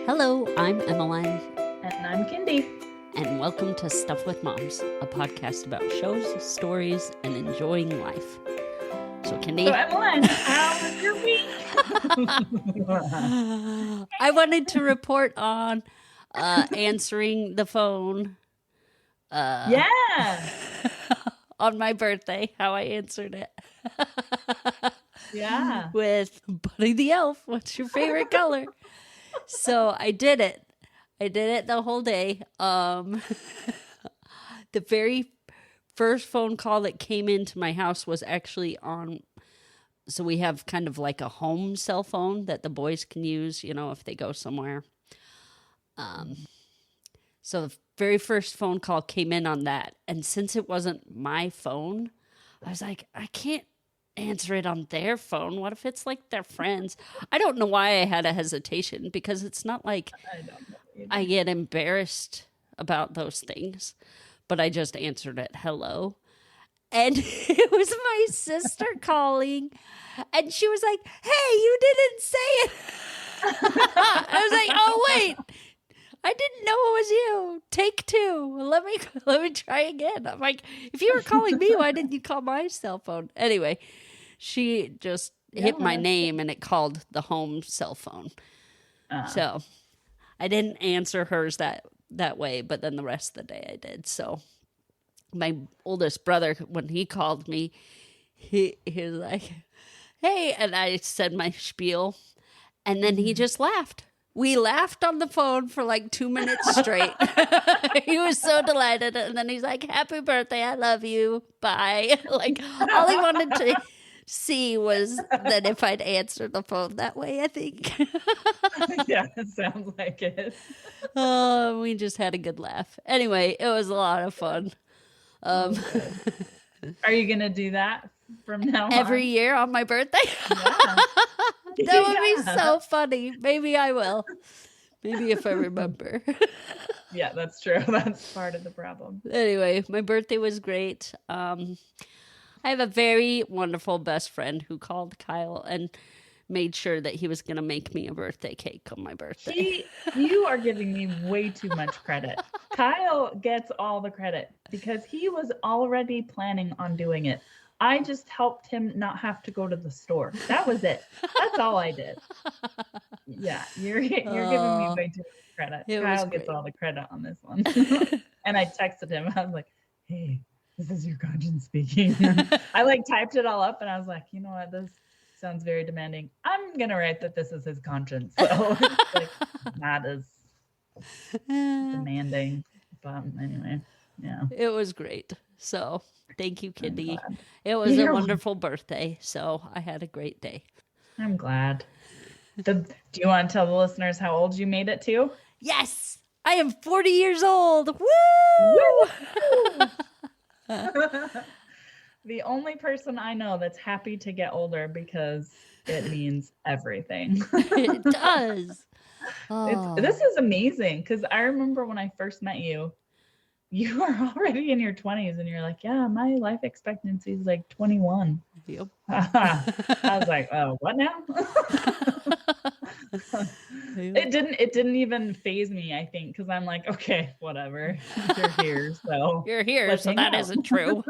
Hello, I'm Emmeline. And I'm Kindy. And welcome to Stuff with Moms, a podcast about shows, stories, and enjoying life. So, Kindy. So, Emmeline, how was your week? I wanted to report on answering the phone. Yeah. On my birthday, how I answered it. Yeah. With Buddy the Elf, what's your favorite color? So I did it. I did it the whole day. The very first phone call that came into my house was actually on, so we have kind of like a home cell phone that the boys can use, you know, if they go somewhere. So the very first phone call came in on that. And since it wasn't my phone, I was like, I can't answer it on their phone. What if it's like their friends? I don't know why I had a hesitation, because it's not like I get embarrassed about those things, but I just answered it hello. And it was my sister calling, and she was like, hey, you didn't say it. I was like, oh, wait. I didn't know it was you. Take two. Let me try again. I'm like, if you were calling me, why didn't you call my cell phone? Anyway, she just hit my name and it called the home cell phone. So I didn't answer hers that way, but then the rest of the day I did. So my oldest brother, when he called me, he was like, hey, and I said my spiel, and then he just laughed. We laughed on the phone for like 2 minutes straight. He was so delighted. And then he's like, happy birthday. I love you. Bye. Like, all he wanted to see was that if I'd answer the phone that way, I think. Yeah, it sounds like it. Oh, we just had a good laugh. Anyway, it was a lot of fun. Are you going to do that from now on? Every year on my birthday? Yeah. That would be so funny. Maybe I will. Maybe if I remember. Yeah, that's true. That's part of the problem. Anyway, my birthday was great. I have a very wonderful best friend who called Kyle and made sure that he was going to make me a birthday cake on my birthday. You are giving me way too much credit. Kyle gets all the credit because he was already planning on doing it. I just helped him not have to go to the store. That was it. That's all I did. Yeah, you're giving me way too much credit. Kyle gets all the credit on this one. And I texted him. I was like, hey, this is your conscience speaking. I typed it all up and I was like, you know what? This sounds very demanding. I'm going to write that this is his conscience. So it's not as demanding. But anyway, yeah. It was great. So thank you, Kindy. It was a wonderful birthday. So I had a great day. I'm glad. Do you want to tell the listeners how old you made it to? Yes, I am 40 years old. Woo! The only person I know that's happy to get older because it means everything. It does. This is amazing because I remember when I first met you, you were already in your 20s and you're like, yeah, my life expectancy is like 21. Yep. I was like, oh, what now? It didn't even faze me, I think, because I'm like, okay, whatever. You're here, so you're here, so that isn't true.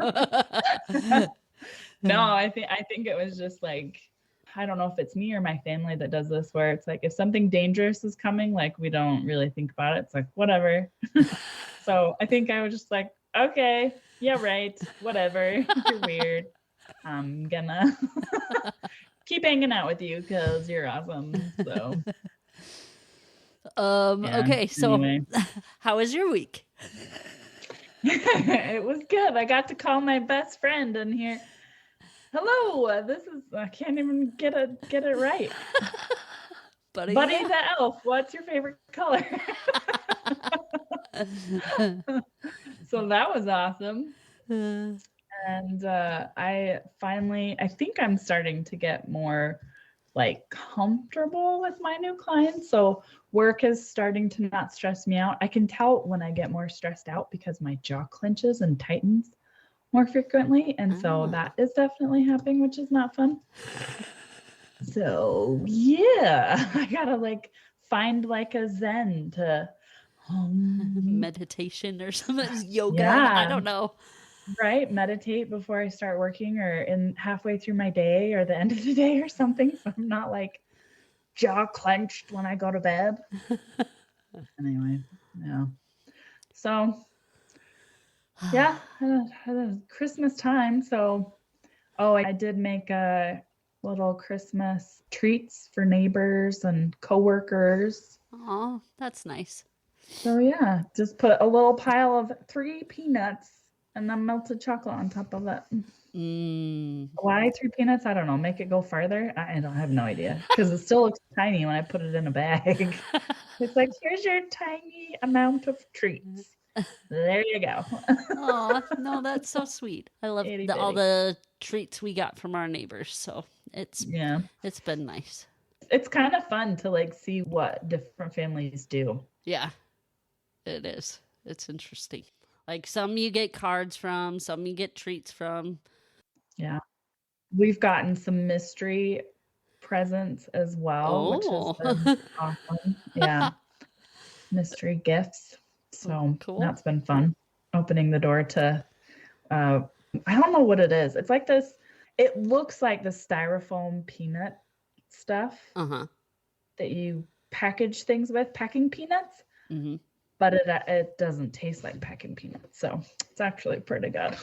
No, I think it was just like, I don't know if it's me or my family that does this, where it's like if something dangerous is coming, like we don't really think about it. It's like, whatever. So I think I was just like, okay, yeah, right, whatever. You're weird. I'm gonna keep hanging out with you because you're awesome. So okay, so anyway. How was your week? It was good. I got to call my best friend and hear, hello, this is, I can't even get it right. Buddy the Elf, what's your favorite color? So that was awesome. And I think I'm starting to get more comfortable with my new clients. So work is starting to not stress me out. I can tell when I get more stressed out because my jaw clenches and tightens more frequently. And so that is definitely happening, which is not fun. So yeah, I gotta find like a zen to Meditation or something, yoga. I yeah, don't know. right, meditate before I start working or in halfway through my day or the end of the day or something, so I'm not like jaw clenched when I go to bed. Anyway, yeah. So yeah, Christmas time. So, oh, I did make a little Christmas treats for neighbors and coworkers. Oh, that's nice. So yeah, just put a little pile of 3 peanuts and then melted chocolate on top of it. Why 3 peanuts? I don't know. Make it go farther? I don't have no idea because it still looks tiny when I put it in a bag. It's like, here's your tiny amount of treats. There you go. Oh, no, that's so sweet. I love Itty all bitty. the treats we got from our neighbors, so Yeah. it's been nice. It's kind of fun to like see what different families do. Yeah, it is. It's interesting. Like some you get cards from, some you get treats from. Yeah. We've gotten some mystery presents as well, which has been Oh, awesome. Yeah. Mystery gifts. So cool. that's been fun. Opening the door to I don't know what it is. It's like this, it looks like the styrofoam peanut stuff Uh-huh. that you package things with, packing peanuts. Mm-hmm. But it doesn't taste like packing peanuts, so it's actually pretty good.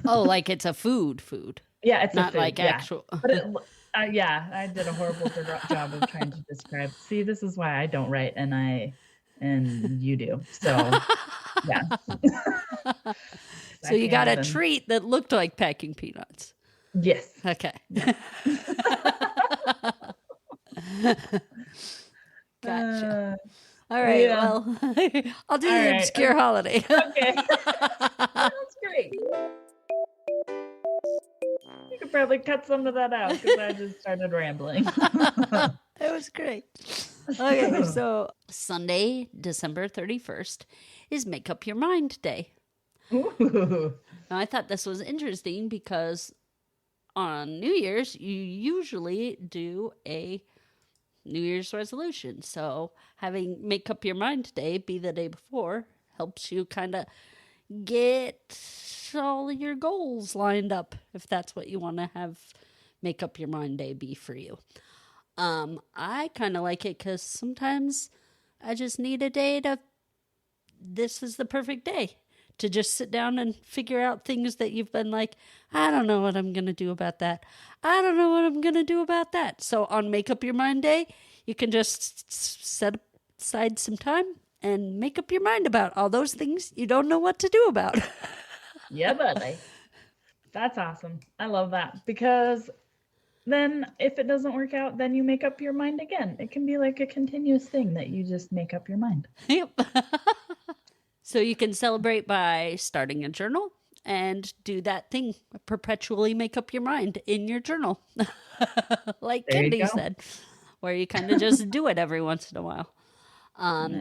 Oh, like it's a food. Yeah, it's not a food, like yeah. actual. But yeah, I did a horrible job of trying to describe. See, this is why I don't write, and you do. So yeah. So you got a treat that looked like packing peanuts. Yes. Okay. Yeah. Gotcha. All right. Yeah. Well, I'll do All the right. obscure holiday. Okay. That's great. You could probably cut some of that out because I just started rambling. It was great. Okay, so Sunday, December 31st is Make Up Your Mind Day. Ooh. Now, I thought this was interesting because on New Year's, you usually do a New Year's resolution. So having Make Up Your Mind Day be the day before helps you kind of get all your goals lined up if that's what you want to have Make Up Your Mind Day be for you. I kind of like it because sometimes I just need a day this is the perfect day to just sit down and figure out things that you've been like, I don't know what I'm going to do about that. I don't know what I'm going to do about that. So on Make Up Your Mind Day, you can just set aside some time and make up your mind about all those things you don't know what to do about. Yeah, buddy. That's awesome. I love that because then if it doesn't work out, then you make up your mind again. It can be like a continuous thing that you just make up your mind. Yep. So you can celebrate by starting a journal and do that thing, perpetually make up your mind in your journal. Like Kendi said, where you kind of just do it every once in a while.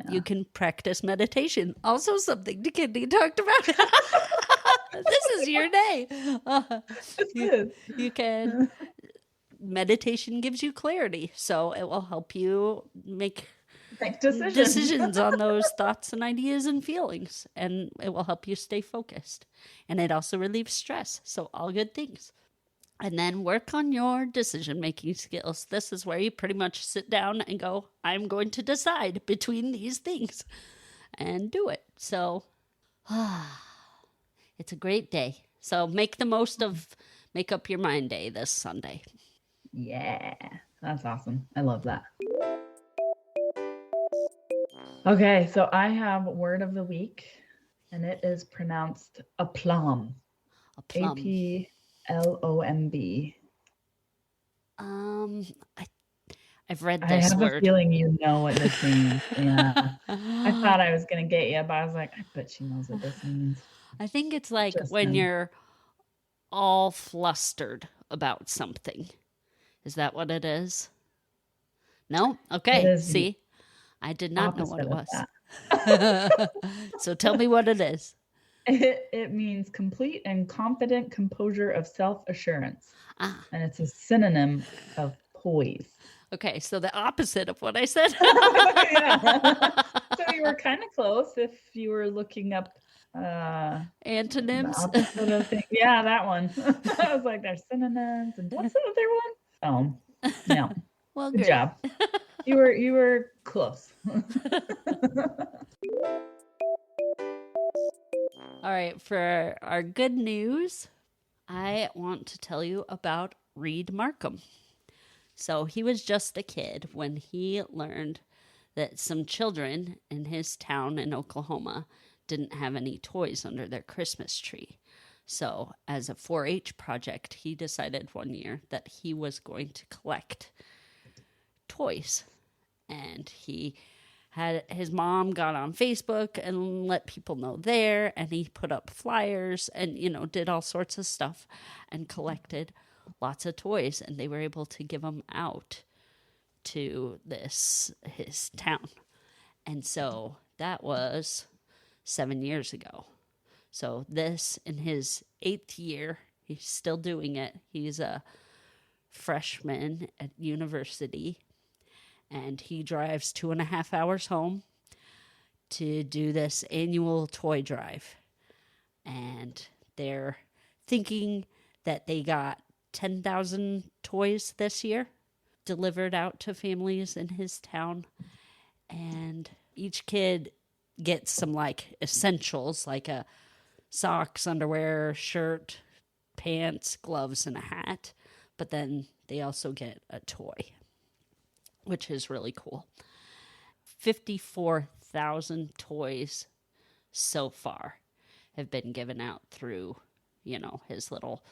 You can practice meditation. Also something Kendi talked about. This is your day. You can. Meditation gives you clarity, so it will help you make decisions on those thoughts and ideas and feelings, and it will help you stay focused. And it also relieves stress, so all good things. And then work on your decision-making skills. This is where you pretty much sit down and go, I'm going to decide between these things and do it. So it's a great day. So make the most of Make Up Your Mind Day this Sunday. Yeah, that's awesome. I love that. Okay, so I have word of the week, and it is pronounced aplomb. Aplomb. I've read this I have word. A feeling you know what this means. Yeah. I thought I was going to get you, but I was like, I bet she knows what this means. I think it's like when you're all flustered about something. Is that what it is? No? Okay. See, I did not know what it was. So tell me what it is. It means complete and confident composure of self-assurance. And it's a synonym of poise. Okay, so the opposite of what I said. Yeah. So you were kind of close if you were looking up the Antonyms. opposite of thing. Yeah, that one. I was like, there's synonyms and what's the other one? Oh, no. Well, Good great. job. You were close. All right, for our good news, I want to tell you about Reed Markham. So he was just a kid when he learned that some children in his town in Oklahoma didn't have any toys under their Christmas tree. So, as a 4 H project, he decided one year that he was going to collect toys. And he had his mom got on Facebook and let people know there, and he put up flyers and, did all sorts of stuff and collected lots of toys, and they were able to give them out to his town. And so that was 7 years ago. So this, in his 8th year, he's still doing it. He's a freshman at university, and he drives 2.5 hours home to do this annual toy drive. And they're thinking that they got 10,000 toys this year delivered out to families in his town. And each kid gets some essentials, like a socks, underwear, shirt, pants, gloves, and a hat. But then they also get a toy, which is really cool. 54,000 toys so far have been given out through, his little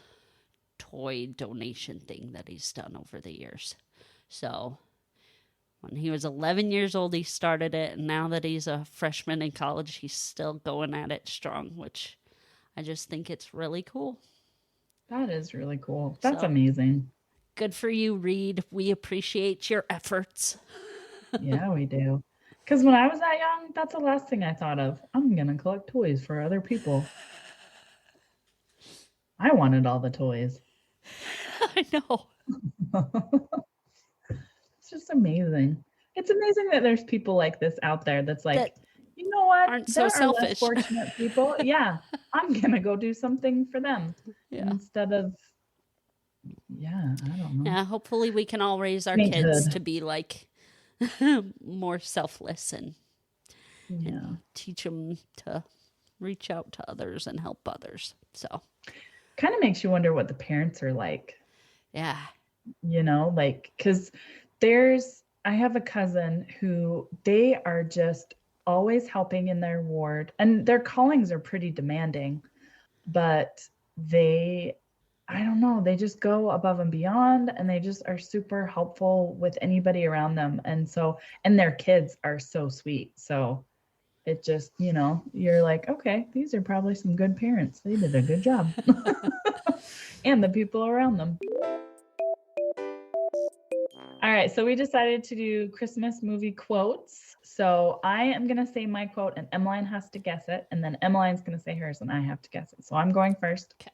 toy donation thing that he's done over the years. So when he was 11 years old, he started it. And now that he's a freshman in college, he's still going at it strong, which I just think it's really cool. That is really cool. That's amazing. Good for you, Reed. We appreciate your efforts. Yeah, we do. Because when I was that young, that's the last thing I thought of. I'm going to collect toys for other people. I wanted all the toys. I know. It's just amazing. It's amazing that there's people like this out there that's like, you know what? Aren't so selfish. Less fortunate people. Yeah, I'm going to go do something for them instead of, I don't know. Yeah, hopefully we can all raise our kids to be more selfless and teach them to reach out to others and help others. So kind of makes you wonder what the parents are like. Yeah. Because I have a cousin who they are just always helping in their ward, and their callings are pretty demanding, but I don't know, they just go above and beyond, and they just are super helpful with anybody around them. And their kids are so sweet. So it just, you're like, okay, these are probably some good parents. They did a good job. And the people around them. All right, so we decided to do Christmas movie quotes. So I am going to say my quote, and Emmeline has to guess it. And then Emmeline's going to say hers, and I have to guess it. So I'm going first. Okay.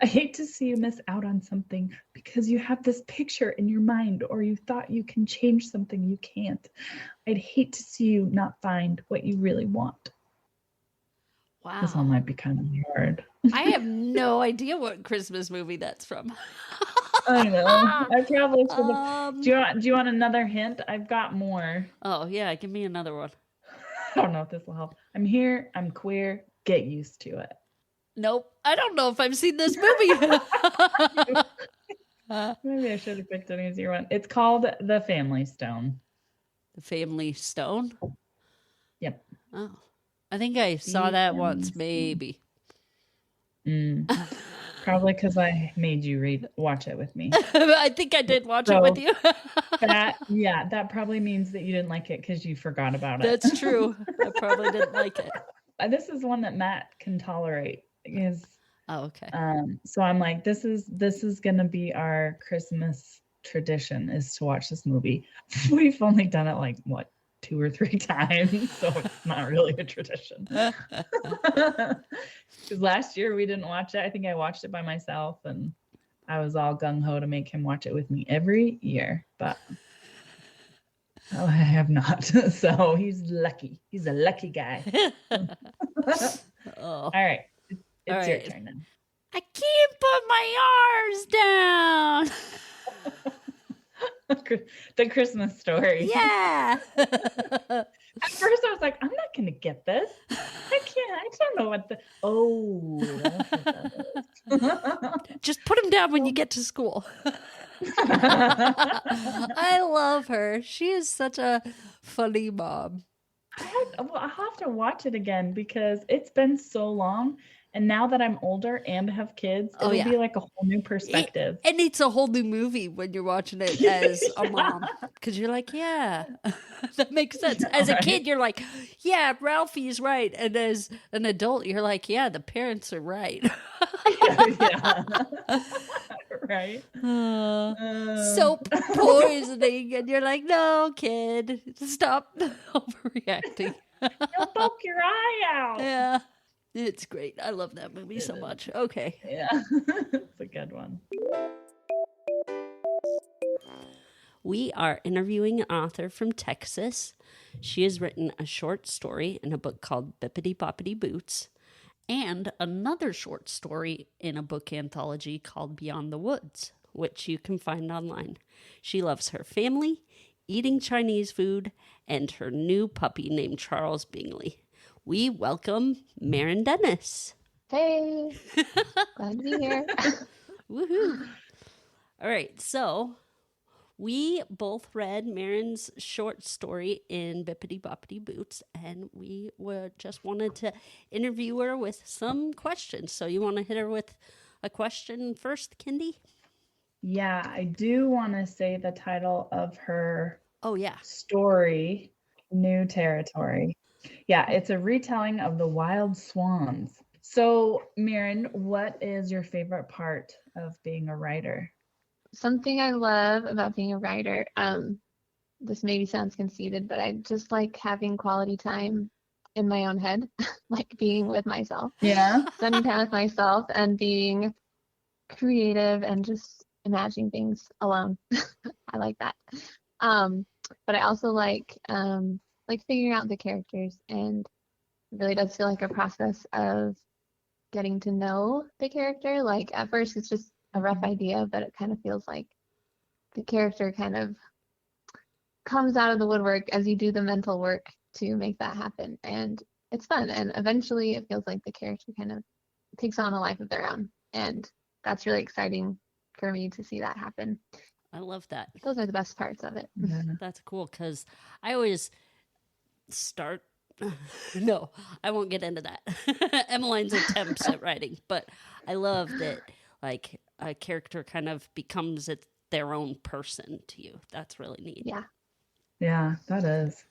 I hate to see you miss out on something because you have this picture in your mind, or you thought you can change something you can't. I'd hate to see you not find what you really want. Wow. This one might be kind of hard. I have no idea what Christmas movie that's from. I know. I probably should have. Do you want another hint? I've got more. Oh, yeah. Give me another one. I don't know if this will help. I'm here. I'm queer. Get used to it. Nope. I don't know if I've seen this movie. Maybe I should have picked an easier one. It's called The Family Stone. The Family Stone? Yep. Oh. I think I saw that once, maybe. Probably because I made you watch it with me. I think I did watch it with you. that probably means that you didn't like it because you forgot about it. That's true. I probably didn't like it. This is one that Matt can tolerate. Okay. So I'm like, this is gonna be our Christmas tradition, is to watch this movie. We've only done it 2 or 3 times, so it's not really a tradition. Because last year we didn't watch it. I think I watched it by myself, and I was all gung-ho to make him watch it with me every year, but I have not. So he's lucky. He's a lucky guy. Oh, All all right. It's your right. turn now. I can't put my arms down. The Christmas story. Yeah. At first I was like, I'm not gonna get this. I don't know what the that's what that is. Just put him down when you get to school. I love her. She is such a funny mom. I'll have to watch it again because it's been so long. And now that I'm older and have kids, Oh, it'll yeah. be like a whole new perspective. And it's a whole new movie when you're watching it as a mom. Because you're like, yeah, that makes sense. As a kid, you're like, yeah, Ralphie's right. And as an adult, you're like, yeah, the parents are right. Yeah. Right. Soap poisoning. And you're like, no, kid, stop overreacting. You'll poke your eye out. Yeah. It's great. I love that movie so much. Okay. Yeah. It's a good one. We are interviewing an author from Texas. She has written a short story in a book called Bippity Boppity Boots and another short story in a book anthology called Beyond the Woods, which you can find online. She loves her family, eating Chinese food, and her new puppy named Charles Bingley. We welcome Maren Dennis. Hey, glad to be here. Woohoo. All right, so we both read Maren's short story in Bippity Boppity Boots, and we just wanted to interview her with some questions. So you want to hit her with a question first, Kendi? Yeah, I do want to say the title of her story, New Territory. Yeah, it's a retelling of the Wild Swans. So, Maren, what is your favorite part of being a writer? Something I love about being a writer, this maybe sounds conceited, but I just like having quality time in my own head, like being with myself. Yeah. Spending time with myself and being creative and just imagining things alone. I like that. But I also like figuring out the characters, and it really does feel like a process of getting to know the character. Like at first it's just a rough idea, but it kind of feels like the character kind of comes out of the woodwork as you do the mental work to make that happen. And it's fun. And eventually it feels like the character kind of takes on a life of their own. And that's really exciting for me to see that happen. I love that. Those are the best parts of it. Yeah. That's cool because I always start. No, I won't get into that. Emmeline's attempts at writing, but I love that like a character kind of becomes their own person to you. That's really neat. Yeah. Yeah, that is.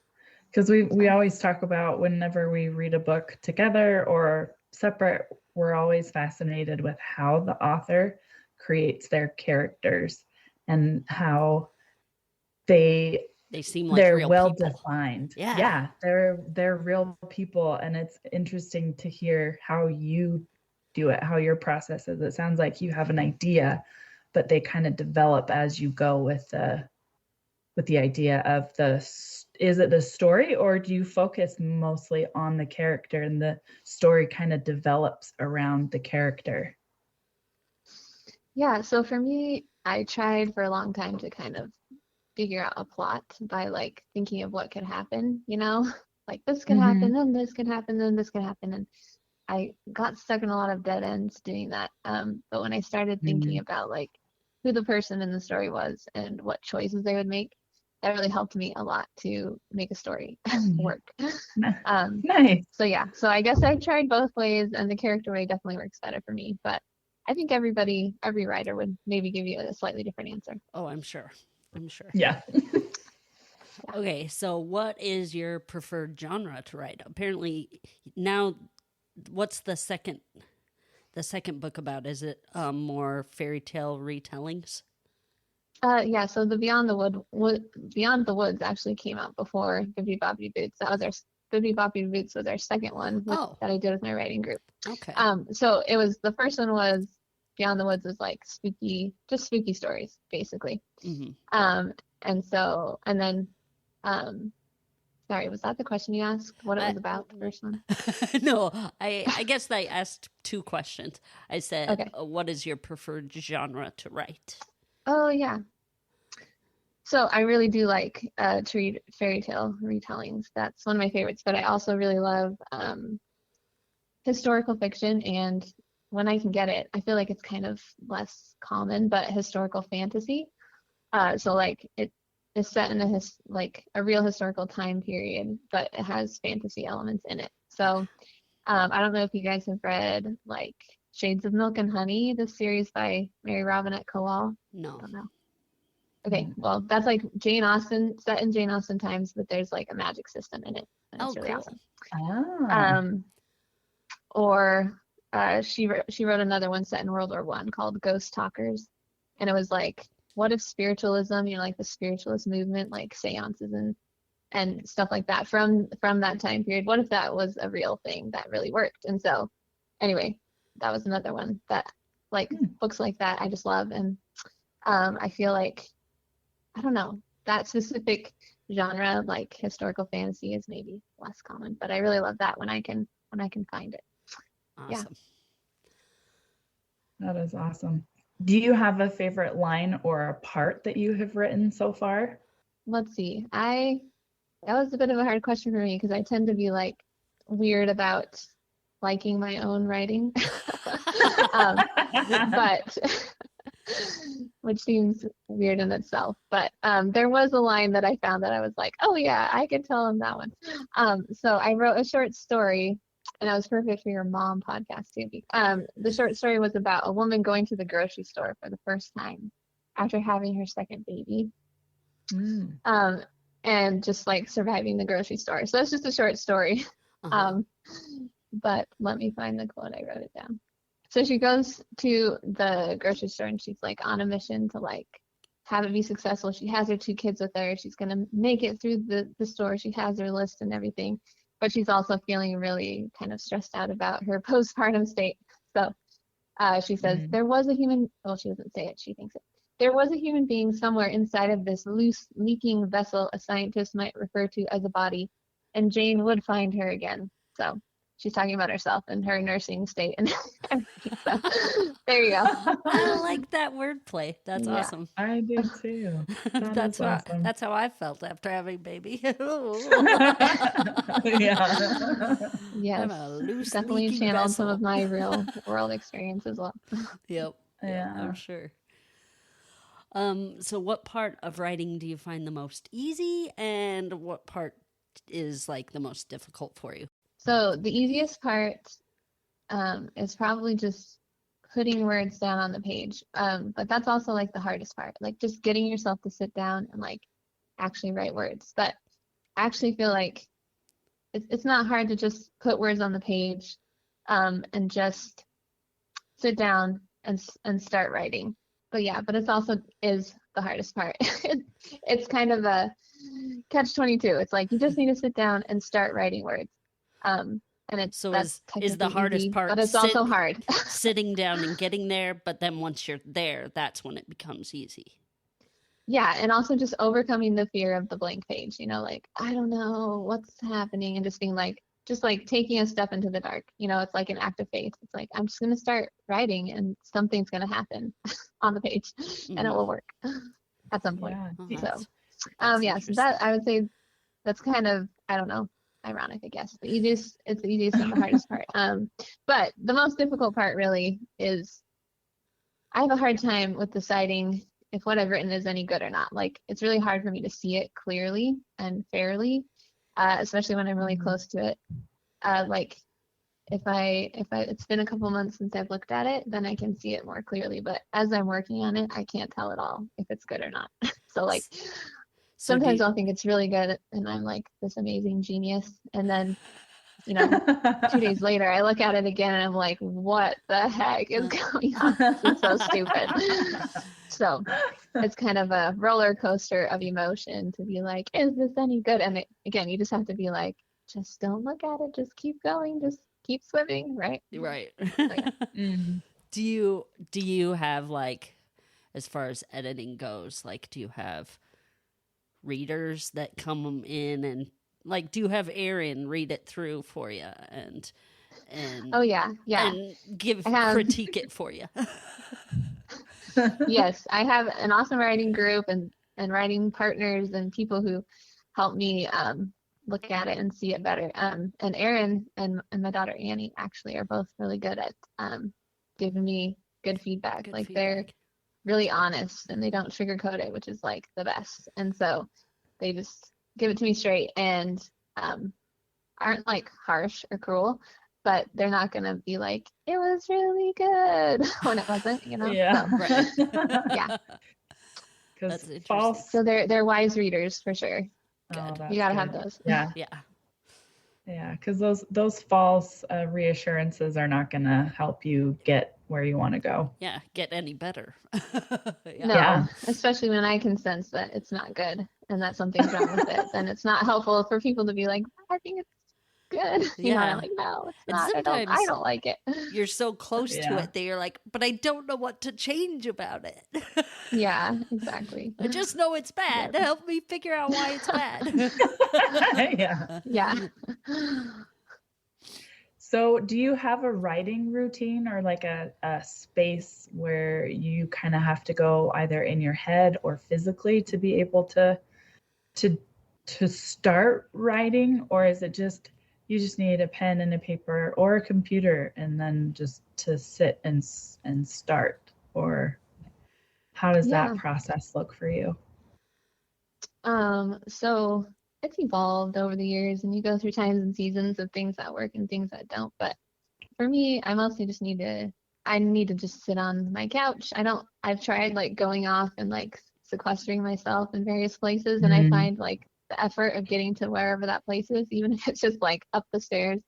Because we always talk about whenever we read a book together or separate, we're always fascinated with how the author creates their characters and how they seem like they're real well people. defined. Yeah, they're real people, and it's interesting to hear how you do it, how your process is. It sounds like you have an idea, but they kind of develop as you go with the idea of is it the story, or do you focus mostly on the character and the story kind of develops around the character? Yeah, so for me, I tried for a long time to kind of figure out a plot by like thinking of what could happen, like this could happen, then this could happen, then this could happen. And I got stuck in a lot of dead ends doing that. But when I started thinking about like who the person in the story was and what choices they would make, that really helped me a lot to make a story work. Nice. So I guess I've tried both ways, and the character way definitely works better for me. But I think every writer would maybe give you a slightly different answer. Oh, I'm sure. Yeah. Okay, so what is your preferred genre to write? Apparently now, what's the second book about? Is it more fairy tale retellings? Yeah, so the Beyond the Woods actually came out before Bippity Boppity Boots. Bippity Boppity Boots was our second one that I did with my writing group. Okay. So it was, the first one was Beyond the Woods is like just spooky stories, basically. Hmm. And then, sorry, was that the question you asked? What it was about, the first one? No, I guess I asked two questions. I said, Okay. what is your preferred genre to write? Oh, yeah. So I really do like to read fairy tale retellings. That's one of my favorites. But I also really love historical fiction, and when I can get it, I feel like it's kind of less common, but historical fantasy. So like it is set in a real historical time period, but it has fantasy elements in it. So I don't know if you guys have read like Shades of Milk and Honey, the series by Mary Robinette Kowal. No. I don't know. Okay, well, that's like Jane Austen, set in Jane Austen times, but there's like a magic system in it, and it's really cool. awesome. Ah. Or she wrote another one set in World War One called Ghost Talkers, and it was like, what if spiritualism, like the spiritualist movement, like seances and stuff like that from that time period, what if that was a real thing that really worked? And so, anyway, that was another one that like books like that I just love, and I feel like, I don't know, that specific genre, like historical fantasy, is maybe less common, but I really love that when I can find it. Awesome. That is awesome. Do you have a favorite line or a part that you have written so far? Let's see. That was a bit of a hard question for me because I tend to be like weird about liking my own writing. But which seems weird in itself. But there was a line that I found that I was like, oh yeah, I could tell him that one. So I wrote a short story, and that was perfect for your mom podcast too. The short story was about a woman going to the grocery store for the first time after having her second baby. And just like surviving the grocery store. So that's just a short story. But let me find the quote. I wrote it down. So she goes to the grocery store and she's like on a mission to like have it be successful. She has her 2 kids with her. She's gonna make it through the store. She has her list and everything, but she's also feeling really kind of stressed out about her postpartum state. So she says, there was a human, well, she doesn't say it, she thinks it. There was a human being somewhere inside of this loose, leaking vessel a scientist might refer to as a body, and Jane would find her again. So she's talking about herself and her nursing state and everything. So there you go. I like that wordplay. That's awesome. I do too. That's awesome. That's how I felt after having baby. Yeah. Yes. I'm a loose, definitely leaking channeled vessel. some of my real world experience as well. Yep. Yeah. I'm sure. So what part of writing do you find the most easy, and what part is like the most difficult for you? So the easiest part is probably just putting words down on the page. But that's also like the hardest part, like just getting yourself to sit down and like actually write words. But I actually feel like it's not hard to just put words on the page and just sit down and start writing. But it's also is the hardest part. It's kind of a catch-22. It's like you just need to sit down and start writing words. And it's So that's is the hardest easy, part but it's also hard. sitting down and getting there, but then once you're there, that's when it becomes easy. Yeah, and also just overcoming the fear of the blank page, like, I don't know what's happening, and just being like, just like taking a step into the dark. It's like an act of faith. It's like, I'm just going to start writing and something's going to happen on the page and it will work at some point. Yeah. So that I would say that's kind of, I don't know, ironic, I guess. It's the easiest and the hardest part. But the most difficult part really is I have a hard time with deciding if what I've written is any good or not. Like, it's really hard for me to see it clearly and fairly, especially when I'm really close to it. Like if it's been a couple months since I've looked at it, then I can see it more clearly. But as I'm working on it, I can't tell at all if it's good or not. So like sometimes I'll think it's really good and I'm like this amazing genius. And then, 2 days later, I look at it again and I'm like, what the heck is going on? This is so stupid. So it's kind of a roller coaster of emotion to be like, is this any good? And again, you just have to be like, just don't look at it. Just keep going. Just keep swimming. Right. Right. So, yeah. Do you have like, as far as editing goes, like do you have readers that come in and like do you have Aaron read it through for you and Oh yeah, yeah. and give I have critique it for you? yes, I have an awesome writing group and writing partners and people who help me look at it and see it better. And Erin and my daughter Annie actually are both really good at giving me good feedback. Good Like they're feedback. really honest and they don't sugarcoat it, which is like the best. And so they just give it to me straight and aren't like harsh or cruel, but they're not gonna be like, it was really good when it wasn't, you know? Yeah. So Right. yeah. Because That's interesting. false. So they're wise readers for sure. Oh, Good. that's You gotta good. have those. Yeah. Yeah. Yeah. Because those false reassurances are not going to help you get where you want to go. Yeah. Get any better. Yeah. No, Yeah. especially when I can sense that it's not good and that something's wrong with it, then it's not helpful for people to be like, I think it's good. You know, and Yeah. I'm like, no, it's And not. I sometimes don't like it. you're so close to Yeah. it that you're like, but I don't know what to change about it. Yeah, exactly. I just know it's bad. Yep. Help me figure out why it's bad. Yeah. Yeah. So, do you have a writing routine or like a space where you kind of have to go either in your head or physically to be able to start writing, or is it just you just need a pen and a paper or a computer and then just to sit and start? Or how does Yeah. that process look for you? So it's evolved over the years and you go through times and seasons of things that work and things that don't. But for me, I mostly just I need to just sit on my couch. I've tried like going off and like sequestering myself in various places and I Mm. find like the effort of getting to wherever that place is, even if it's just like up the stairs,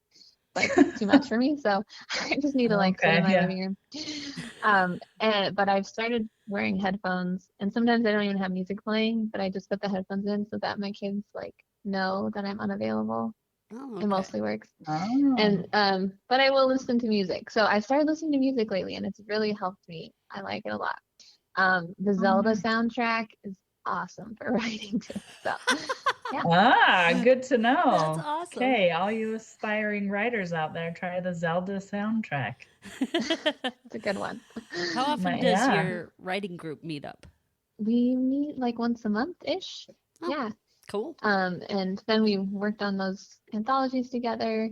like too much for me. So I just need to like sit Okay, in my yeah. living room. But I've started wearing headphones and sometimes I don't even have music playing, but I just put the headphones in so that my kids like know that I'm unavailable. Oh, It okay. mostly works. Oh. And but I will listen to music. So I started listening to music lately and it's really helped me. I like it a lot. The Zelda nice. soundtrack is awesome for writing too. So yeah. Ah, good to know. That's awesome. Okay, all you aspiring writers out there, try the Zelda soundtrack. It's a good one. How often My- does yeah. your writing group meet up? We meet like once a month-ish. Oh. Yeah. Cool. And then we worked on those anthologies together,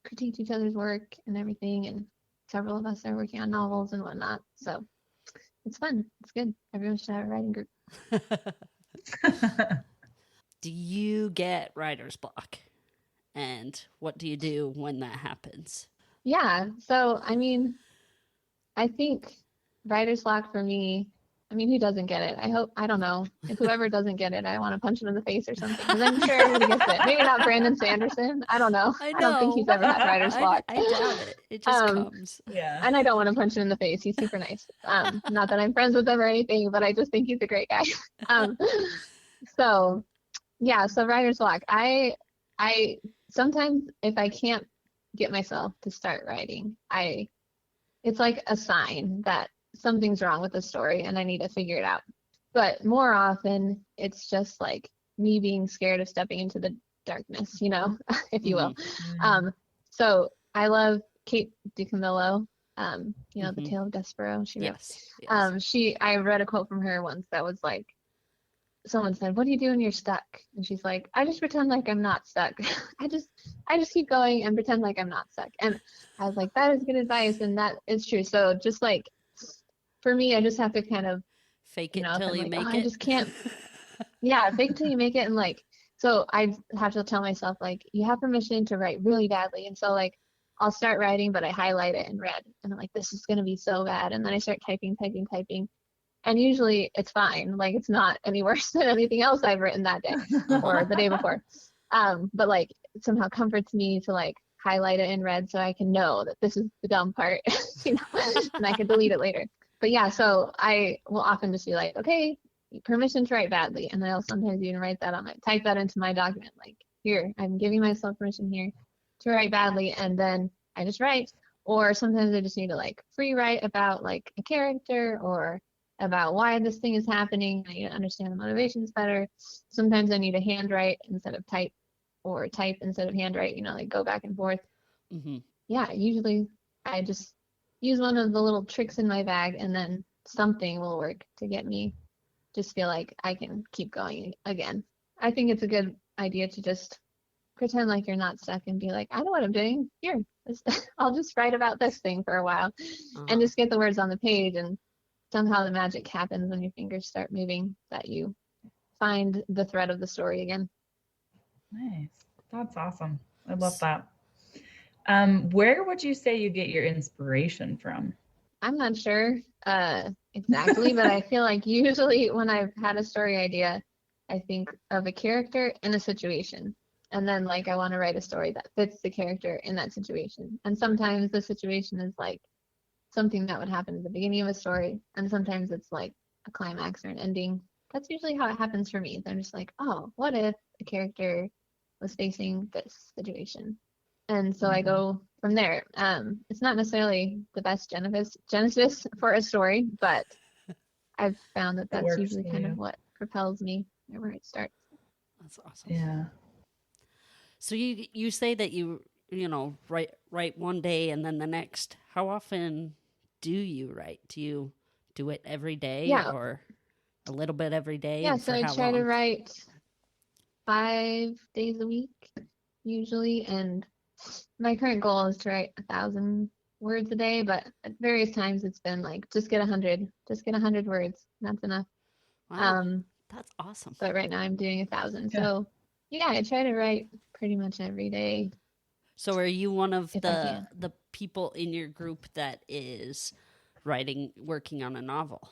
critiqued each other's work and everything, and several of us are working on novels and whatnot. So it's fun. It's good. Everyone should have a writing group. Do you get writer's block? And what do you do when that happens? Yeah. So I mean, I think writer's block for me, I mean, who doesn't get it? I don't know. If whoever doesn't get it, I want to punch him in the face or something. Because I'm sure everybody gets it. Maybe not Brandon Sanderson. I don't know. I don't think he's know. ever had writer's block. I doubt it. It just comes. Yeah. And I don't want to punch him in the face. He's super nice. Not that I'm friends with him or anything, but I just think he's a great guy. So yeah, so writer's block. I sometimes if I can't get myself to start writing, it's like a sign that something's wrong with the story and I need to figure it out. But more often it's just like me being scared of stepping into the darkness, you know, if you will. Mm. So I love Kate DiCamillo, you know, The Tale of Despero. She wrote. Yes. I read a quote from her once that was like, someone said, "What do you do when you're stuck?" And she's like, "I just pretend like I'm not stuck. I just keep going and pretend like I'm not stuck." And I was like, that is good advice, and that is true. So just like for me, I just have to kind of Fake you it know, if till I'm you like, make oh, it. I just can't. Yeah, fake it till you make it, and like so I have to tell myself like you have permission to write really badly, and so like I'll start writing, but I highlight it in red, and I'm like, this is gonna be so bad, and then I start typing. And usually it's fine. Like it's not any worse than anything else I've written that day or the day before. But like it somehow comforts me to like highlight it in red so I can know that this is the dumb part, you know, and I can delete it later. But yeah, so I will often just be like, okay, permission to write badly. And then I'll sometimes even type that into my document. Like here, I'm giving myself permission here to write badly. And then I just write. Or sometimes I just need to like free write about like a character or about why this thing is happening. I need to understand the motivations better. Sometimes I need to handwrite instead of type, or type instead of handwrite, like go back and forth. Hmm. Yeah, usually I just use one of the little tricks in my bag, and then something will work to get me just feel like I can keep going again. I think it's a good idea to just pretend like you're not stuck and be like, I know what I'm doing. Here, I'll just write about this thing for a while and Uh-huh. just get the words on the page, and somehow the magic happens when your fingers start moving, that you find the thread of the story again. Nice. That's awesome. I love S- that. Where would you say you get your inspiration from? I'm not sure exactly, but I feel like usually when I've had a story idea, I think of a character in a situation. And then like I want to write a story that fits the character in that situation. And sometimes the situation is like something that would happen at the beginning of a story, and sometimes it's like a climax or an ending. That's usually how it happens for me. I'm just like, oh, what if a character was facing this situation? And so I Mhm. go from there. It's not necessarily the best genesis for a story, but I've found that It that's works usually for kind of you. what propels me where it starts. That's awesome. Yeah. So you say that write one day and then the next. How often do you write? Do you do it every day Yeah, or a little bit every day, yeah. and So for I how try to long? write 5 days a week usually, and my current goal is to write 1,000 words a day, but at various times it's been like just get 100 words. That's enough. Wow, Um, that's awesome. but right now I'm doing 1,000. Yeah. So yeah, I try to write pretty much every day So are you one of if I can. the people in your group that is working on a novel?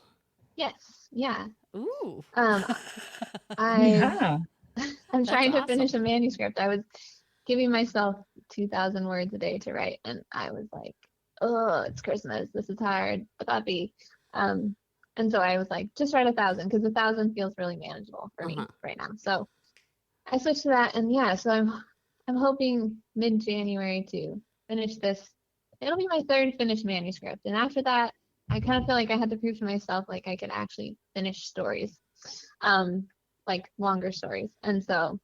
Yes, yeah. Ooh. Um, I've Yeah. I'm That's trying to finish awesome. a manuscript. I was giving myself 2,000 words a day to write, and I was like, oh, it's Christmas. This is hard, but that be. Um, and so I was like, just write 1,000 because 1,000 feels really manageable for me Uh-huh. right now. So I switched to that, and yeah, so I'm hoping mid-January to finish this. It'll be my third finished manuscript, and after that, I kind of feel like I had to prove to myself like I could actually finish stories, um, like longer stories. And so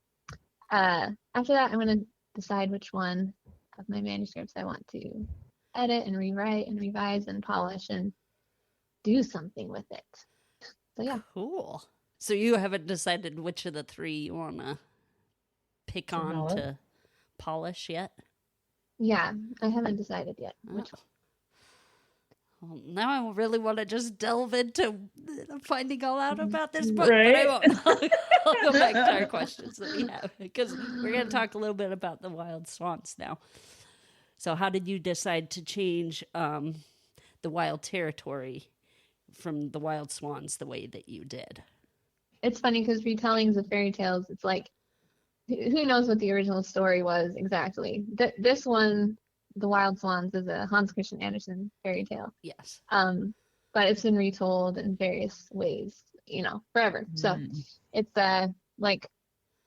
after that, I'm gonna decide which one of my manuscripts I want to edit and rewrite and revise and polish and do something with it. So yeah, Cool. So you haven't decided which of the three you want to pick on Develop. to polish yet? yeah, I haven't decided yet Oh. which one. Well, now I really want to just delve into finding all out about this book, but I Right? won't. I'll go back to our questions that we have because we're going to talk a little bit about the wild swans now. So, how did you decide to change the wild territory from the wild swans the way that you did? It's funny because retellings of fairy tales, it's like who knows what the original story was exactly. This one, The Wild Swans, is a Hans Christian Andersen fairy tale. Yes. Um, but it's been retold in various ways, forever. So Mm. it's like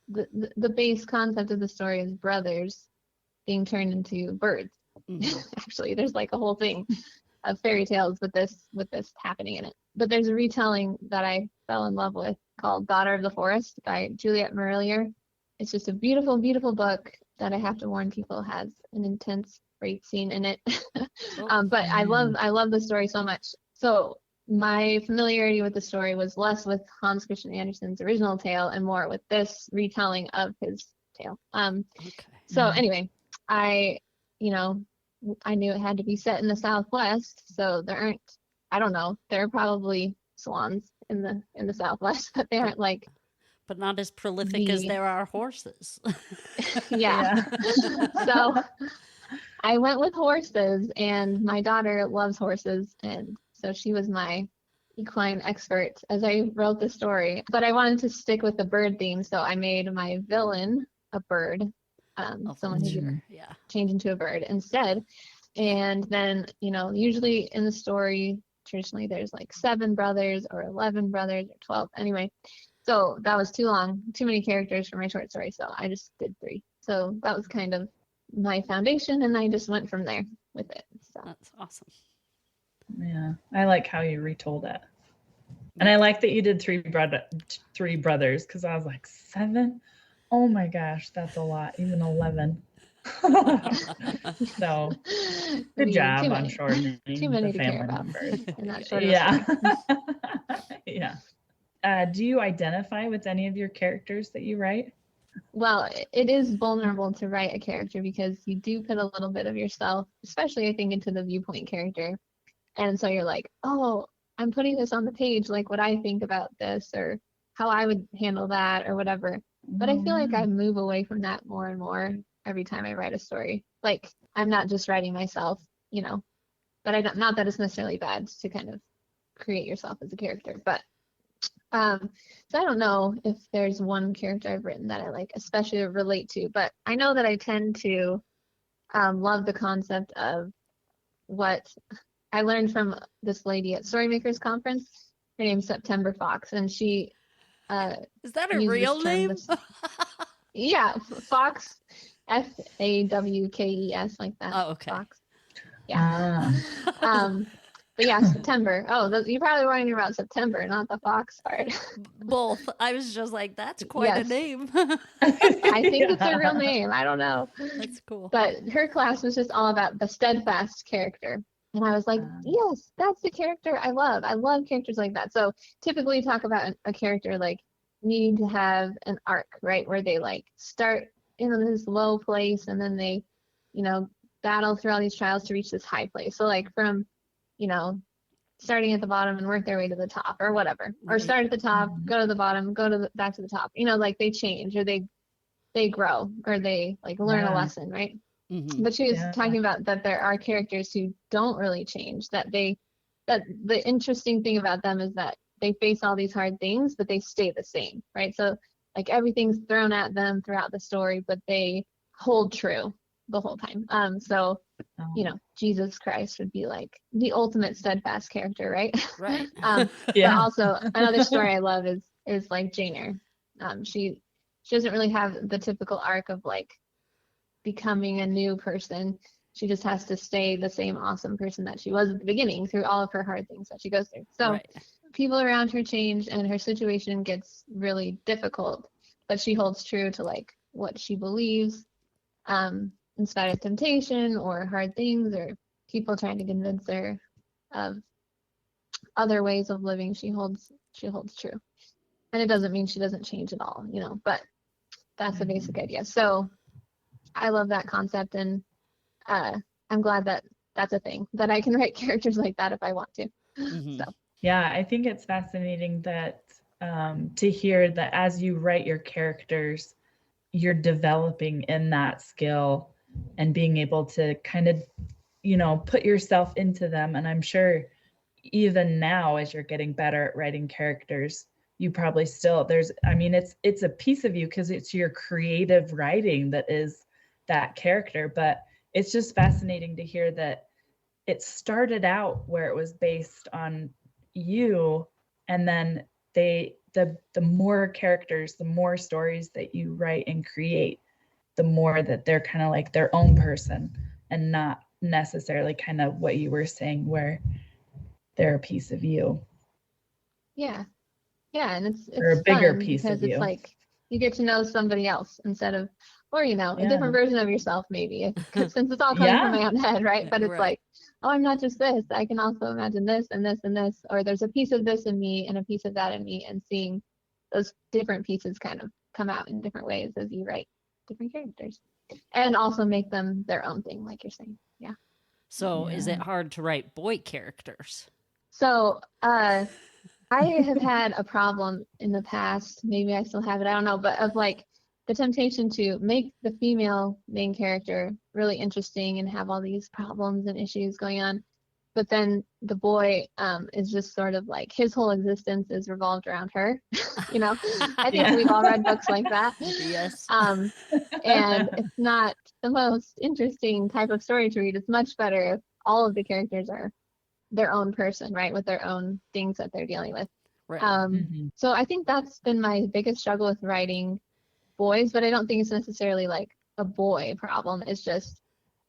the base concept of the story is brothers being turned into birds. Mm-hmm. Actually, there's like a whole thing of fairy tales with this happening in it. But there's a retelling that I fell in love with called Daughter of the Forest by Juliet Marillier. It's just a beautiful, beautiful book that I have to warn people has an intense rape scene in it. Oh, But I love Mm. I love the story so much. So my familiarity with the story was less with Hans Christian Andersen's original tale and more with this retelling of his tale. okay. So Mm. anyway, I, you know, I knew it had to be set in the Southwest, so I don't know, there are probably swans in the Southwest, but they But aren't like but not as prolific as the, there are horses. yeah. Yeah. So I went with horses, and my daughter loves horses, and so she was my equine expert as I wrote the story. But I wanted to stick with the bird theme, so I made my villain a bird, A someone who could vulture. Mm. Yeah. change into a bird instead. And then, usually in the story, traditionally there's like 7 brothers or 11 brothers or 12. Anyway, so that was too long, too many characters for my short story. So I just did 3. So that was kind of my foundation, and I just went from there. with it. So That's awesome. Yeah, I like how you retold it. And Yeah. I like that you did three brothers, because I was like, 7? Oh my gosh, that's a lot. Even 11. So good job on too shortening the many to care family about numbers. in that short of a Yeah. story. Yeah. Do you identify with any of your characters that you write? Well, it is vulnerable to write a character because you do put a little bit of yourself, especially I think, into the viewpoint character. And so you're like, oh, I'm putting this on the page, like what I think about this or how I would handle that or whatever. But I feel like I move away from that more and more every time I write a story. Like I'm not just writing myself, but I don't, not that it's necessarily bad to kind of create yourself as a character, but so I don't know if there's one character I've written that I like especially relate to, but I know that I tend to love the concept of what I learned from this lady at Storymakers Conference. Her name's September Fox, and she Is that a used this real term. name? Yeah, Fox, Fawkes, like that. Oh, okay. Fox. Yeah. Ah. But yeah, September. Oh, you probably wondering about September, not the Fox part. Both. I was just like, that's quite a Yes. name. I think it's a real name. I don't know. That's cool. But her class was just all about the steadfast character. And I was like, yes, that's the character I love. I love characters like that. So typically you talk about a character like needing to have an arc, right? Where they like start in this low place and then they, battle through all these trials to reach this high place. So like from, starting at the bottom and work their way to the top or whatever. Or Right. start at the top, go to the bottom, back to the top. Like they change or they grow or they like learn a lesson, right? Mm-hmm. But she was talking about that there are characters who don't really change, that the interesting thing about them is that they face all these hard things, but they stay the same, right? So like everything's thrown at them throughout the story, but they hold true the whole time. So Jesus Christ would be like the ultimate steadfast character, right? Right. But also another story I love is like Jane Eyre. She doesn't really have the typical arc of like becoming a new person. She just has to stay the same awesome person that she was at the beginning through all of her hard things that she goes through. So people around her change and her situation gets really difficult, but she holds true to like what she believes, in spite of temptation or hard things or people trying to convince her of other ways of living. She holds true. And it doesn't mean she doesn't change at all, but that's the basic idea. So I love that concept, and I'm glad that that's a thing, that I can write characters like that if I want to. Mm-hmm. So yeah, I think it's fascinating that to hear that as you write your characters, you're developing in that skill and being able to kind of, put yourself into them. And I'm sure even now, as you're getting better at writing characters, you probably still it's a piece of you because it's your creative writing that is that character. But it's just fascinating to hear that it started out where it was based on you, and then the more characters, the more stories that you write and create, the more that they're kind of like their own person and not necessarily kind of what you were saying where they're a piece of you. Yeah, and it's or a bigger fun piece because of you. it's like you get to know somebody else instead of, or a different version of yourself maybe, since it's all coming from my own head, right? But it's like, oh, I'm not just this. I can also imagine this and this and this, or there's a piece of this in me and a piece of that in me, and seeing those different pieces kind of come out in different ways as you write different characters, and also make them their own thing, like you're saying. Yeah. So is it hard to write boy characters? So I have had a problem in the past, maybe I still have it, I don't know, but of like the temptation to make the female main character really interesting and have all these problems and issues going on. But then the boy is just sort of like his whole existence is revolved around her. I think we've all read books like that. Yes. And it's not the most interesting type of story to read. It's much better if all of the characters are their own person, right, with their own things that they're dealing with. Right. So I think that's been my biggest struggle with writing boys, but I don't think it's necessarily like a boy problem. It's just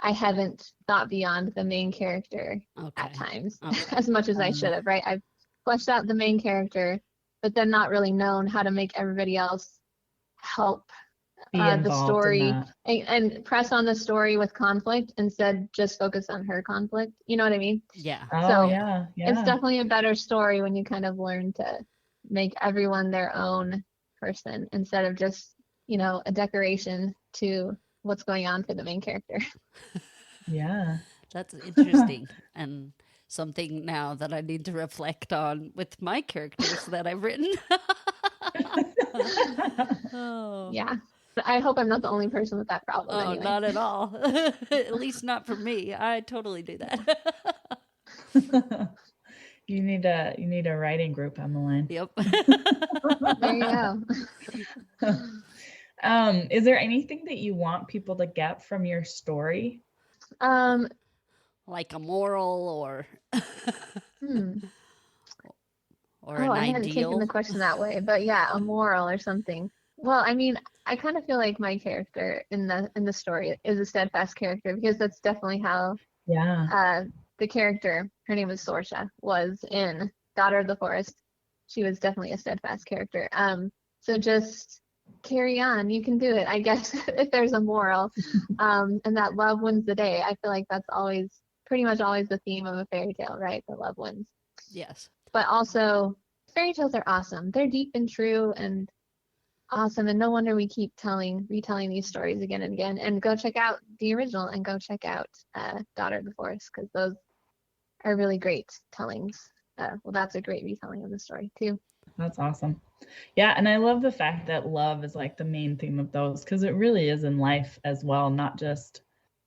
I haven't thought beyond the main character Okay. at times Okay. as much as I should have, right? I've fleshed out the main character, but then not really known how to make everybody else help Be the involved in story that. and press on the story with conflict instead just focus on her conflict. You know what I mean? Yeah. Oh, So yeah. it's Yeah. definitely a better story when you kind of learn to make everyone their own person instead of just, you know, a decoration to what's going on for the main character. Yeah. That's interesting and something now that I need to reflect on with my characters that I've written. Oh. Yeah. But I hope I'm not the only person with that problem Oh, anyway. not at all. At least not for me. I totally do that. You need a writing group, Emmeline. Yep. There you go. Is there anything that you want people to get from your story? Like a moral or Hmm. or an I hadn't taken ideal. the question that way, but yeah, a moral or something. Well, I mean, I kind of feel like my character in the story is a steadfast character because that's definitely how Yeah. the character, her name is Sorsha, was in Daughter of the Forest. She was definitely a steadfast character. So just carry on. You can do it. I guess if there's a moral, and that love wins the day. I feel like that's always pretty much always the theme of a fairy tale, right? The love wins. Yes. But also fairy tales are awesome. They're deep and true and awesome. And no wonder we keep retelling these stories again and again. And go check out the original and go check out Daughter of the Forest because those are really great tellings. Well, that's a great retelling of the story too. That's awesome. Yeah, and I love the fact that love is like the main theme of those because it really is in life as well, not just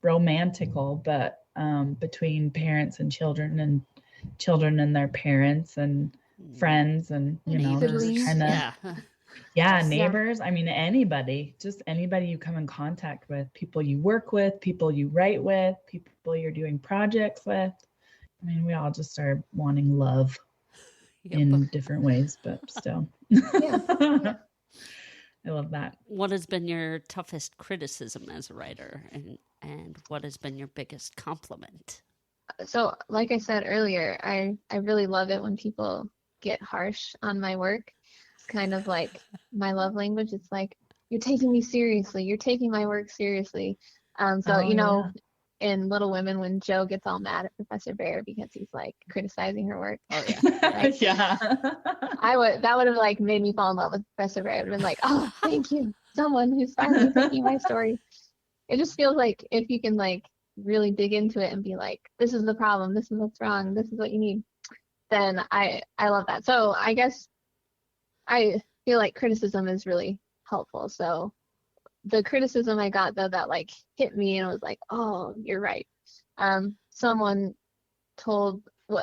romantical, but between parents and children and their parents and friends and you know just Neighbors. kind of Yeah. yeah Just- neighbors. I mean just anybody you come in contact with, people you work with, people you write with, people you're doing projects with. I mean, we all just are wanting love Yep. in different ways, but still. Yeah. I love that. What has been your toughest criticism as a writer and what has been your biggest compliment? So, like I said earlier, I really love it when people get harsh on my work. It's kind of like my love language. It's like, you're taking me seriously. You're taking my work seriously. So, you know, in Little Women, when Jo gets all mad at Professor Bear because he's like criticizing her work. Oh yeah. Right? Yeah. That would have like made me fall in love with Professor Bear. I would have been like, oh, thank you. Someone who's finally taking my story. It just feels like if you can like really dig into it and be like, this is the problem, this is what's wrong, this is what you need, then I love that. So I guess I feel like criticism is really helpful. So the criticism I got though that like hit me and was like, oh, you're right. Someone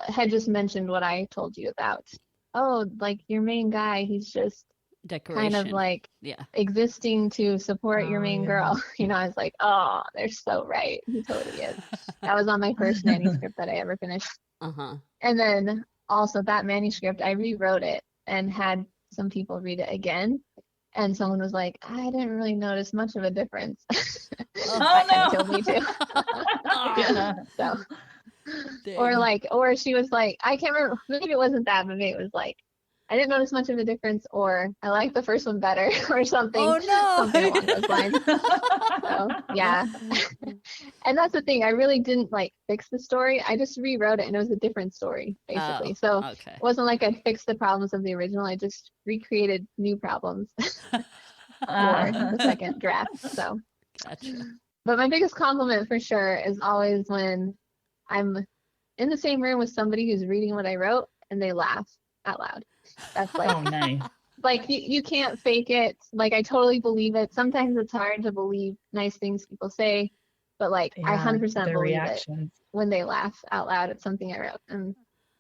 had just mentioned what I told you about. Oh, like your main guy, he's just Decoration. kind of like Yeah. existing to support your Oh, main yeah. girl. You know, I was like, oh, they're so right. He totally is. That was on my first manuscript that I ever finished. Uh-huh. And then also that manuscript, I rewrote it and had some people read it again. And someone was like, I didn't really notice much of a difference. That kind of killed me too. Yeah. So, Dang. or she was like, I can't remember, maybe it wasn't that, maybe it was like, I didn't notice much of a difference, or I like the first one better, or something. Oh no. Something along those lines. So, yeah. And that's the thing, I really didn't like fix the story. I just rewrote it and it was a different story, basically. Oh, So okay. it wasn't like I fixed the problems of the original. I just recreated new problems for the second draft. So, Gotcha. but my biggest compliment for sure is always when I'm in the same room with somebody who's reading what I wrote and they laugh out loud. That's like, Oh, nice. like you can't fake it. Like I totally believe it. Sometimes it's hard to believe nice things people say, but like I 100% their believe reactions. it when they laugh out loud at something I wrote, and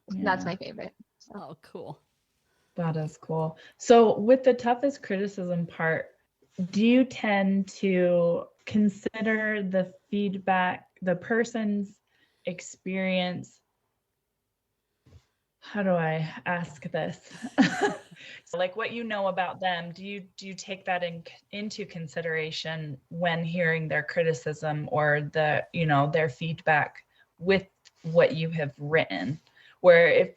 that's Yeah. my favorite. So. Oh, cool. That is cool. So with the toughest criticism part, do you tend to consider the feedback, the person's experience how do I ask this? So like what you know about them, do you take that into consideration when hearing their criticism or their feedback with what you have written? Where if